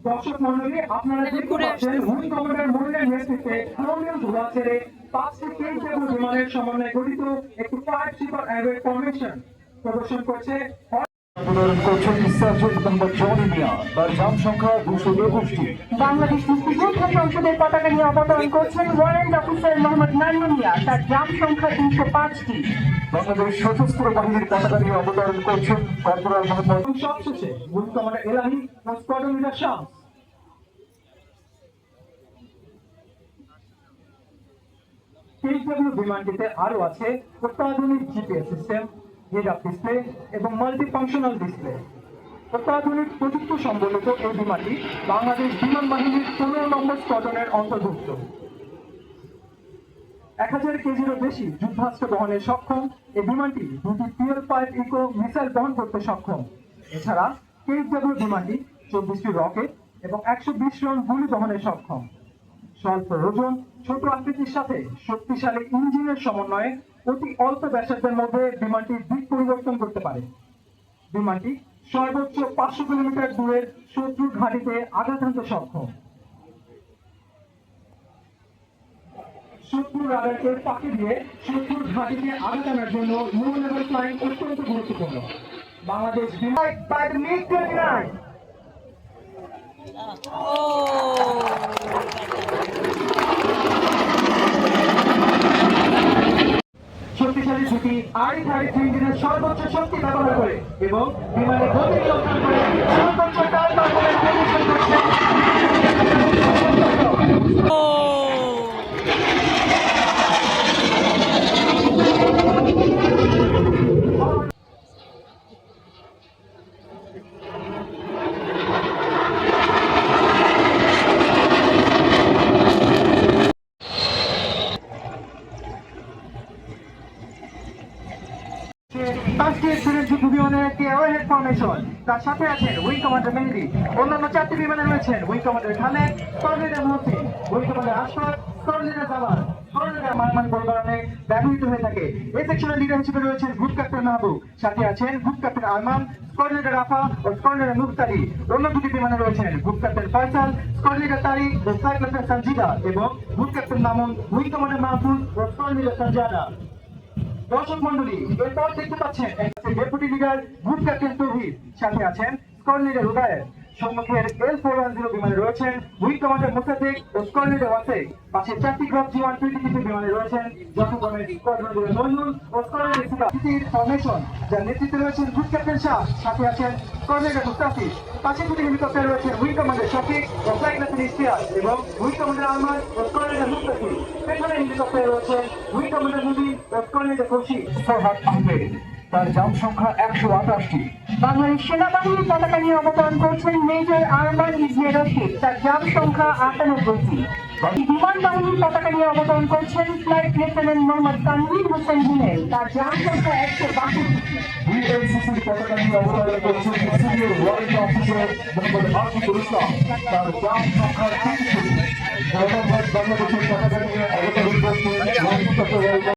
দর্শক মন্ডলী, আপনারা দেখতে পাচ্ছেন উইং কমান্ডার মনিরের নেতৃত্বে কলম্বিয়ান ধোঁয়া ছেড়ে 5টি কেন্দ্রীয় বিমানের সমন্বয়ে গঠিত একটি 5 সুপার অ্যারোয়েড ফরমেশন প্রদর্শন করছে। অবতরণ করছেন সার্জেন্ট মোহাম্মদ জনি মিয়া, তার জাম সংখ্যা 222টি। বাংলাদেশ মুক্তিযোদ্ধা সংসদের পতাকা নিয়ে অবতরণ করছেন ওয়ারেন্ট অফিসার মোহাম্মদ নাইমুন মিয়া, তার জাম সংখ্যা 305টি। বাংলাদেশ সশস্ত্র বাহিনীর পতাকা নিয়ে অবতরণ করছেন কর্পোরাল মোহাম্মদ। সবশেষে উইং কমান্ডার এলাহি ও স্কোয়াড্রন লিডার শামস। কেএসডব্লিউ বিমানটিতে আরো আছে অত্যাধুনিক GPS system, head up display এবং মাল্টি ফাংশনাল ডিসপ্লে। অত্যাধুনিক প্রযুক্তি সম্বলিত এই বিমানটি বাংলাদেশ বিমান বাহিনীর 15 নম্বর স্কোয়াড্রনের অন্তর্ভুক্ত। 1000 কেজিরও বেশি যুদ্ধাস্ত্র বহনে সক্ষম এই বিমানটি দুটি PL-5 ইকো মিসাইল বহন করতে সক্ষম। এছাড়া কেএসডব্লিউ বিমানটি 24টি রকেট এবং 120 রাউন্ড গুলি বহনে সক্ষম। স্বল্প ওজন, ছোট আকৃতির সাথে শক্তিশালী ইঞ্জিনের সমন্বয়ে অতি অল্প ব্যাসার্ধের মধ্যে বিমানটি দিক পরিবর্তন করতে পারে। বিমানটি সর্বোচ্চ 500 কিলোমিটার দূরের শত্রুর ঘাঁটিতে আঘাত হানতে সক্ষম। শত্রুর রাডারকে ফাঁকি দিয়ে শত্রুর ঘাঁটিতে আঘাত আনার জন্য লো লেভেল ফ্লাইং অত্যন্ত গুরুত্বপূর্ণ। বাংলাদেশ বিমান বাই দ্য MiG-29 শক্তিশালী দুটি RE-33 ইঞ্জিনের সর্বোচ্চ শক্তি ব্যবহার করে এবং বিমানের গতি নিয়ন্ত্রণ করে সর্বোচ্চ টার্ন পারফরম্যান্স প্রদর্শন করছে। তার সাথে আছেন উইং কমান্ডার মেহেদি, অন্যান্য 4টি বিমানে রয়েছেন wing commander Khaled, squadron leader Mohsin, wing commander Ashfaq, squadron leader Jamal. Squadron leader মানমান পরিবারণে ব্যবহৃত হয়ে থাকে। এই সেকশনের লিডার হিসেবে রয়েছেন গ্রুপ ক্যাপ্টেন মাহবুব, সাথে আছেন group captain Arman, squadron leader Rafa ও স্কোয়াড্রন লিডার মুফতারি। অন্য দুটি বিমানে রয়েছেন group captain Faisal, squadron leader Tariq ও ফ্লাইট ক্যাপ্টেন সঞ্জিদা এবং group captain Mamun, wing commander Mahfuz ও স্কোয়াড্রন লিডার সঞ্জানা। দর্শক মন্ডলী, এরপর দেখতে পাচ্ছেন deputy leader group captain Tauhid, সাথে আছেন স্কোয়াড্রন লিডার উদয়। সম্মুখের L410 বিমানে রয়েছেন উইং কমান্ডার মুসাদ্দিক ও স্কোয়াড্রন লিডার ওয়াসিক। পাশে 4টি গ্রুপ G123 বিমানে রয়েছেন যথাক্রমে স্কোয়াড্রন লিডার নজরুল ও স্কোয়াড্রন লিডার সিটির ফরমেশন, যার নেতৃত্বে রয়েছেন গ্রুপ ক্যাপ্টেন শাহ, সাথে আছেন স্কোয়াড্রন লিডার মুস্তাফিজ। পাশে দুটি হেলিকপ্টার রয়েছেন উইং কমান্ডার শফিক ও ফ্লাইট ক্যাপ্টেন ইশতিয়াক এবং উইং কমান্ডার আহমদ ও স্কোয়াড্রন লিডার মুস্তাফিজ। পেছনে হেলিকপ্টারে রয়েছেন উইং কমান্ডার মুবিন ও স্কোয়াড্রন লিডার কৌশিক। ফরহাদ আহমেদ, তার জাম সংখ্যা 128টি। বাংলাদেশ সেনাবাহিনীর পতাকা নিয়ে অবতরণ করছেন মেজর আরমান ইজমির রশিদ, তার জাম সংখ্যা 98টি। বিমান বাহিনীর পতাকা নিয়ে অবতরণ করছেন ফ্লাইট লেফটেন্যান্ট মোহাম্মদ তানভীর হোসেন জুনেল, তার জাম সংখ্যা 162টি। বিএনসিসির পতাকা নিয়ে অবতরণ করছেন senior warrant officer Mohammad Ashikul Islam, তার জাম সংখ্যা 33টি। বাংলাদেশের পতাকা নিয়ে অবতরণ করছেন